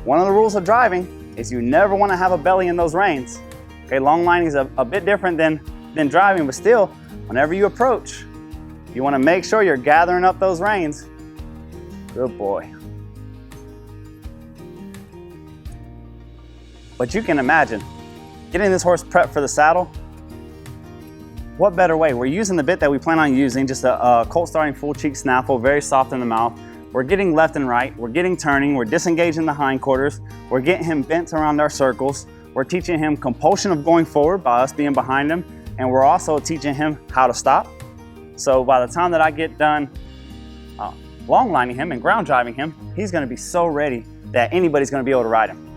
one of the rules of driving is you never want to have a belly in those reins. Okay, long lining is a bit different than driving, but still, whenever you approach, you want to make sure you're gathering up those reins. Good boy. But you can imagine, getting this horse prepped for the saddle, what better way? We're using the bit that we plan on using, just a colt starting full cheek snaffle, very soft in the mouth. We're getting left and right, we're getting turning, we're disengaging the hindquarters, we're getting him bent around our circles, we're teaching him compulsion of going forward by us being behind him, and we're also teaching him how to stop. So by the time that I get done long lining him and ground driving him, he's gonna be so ready that anybody's gonna be able to ride him.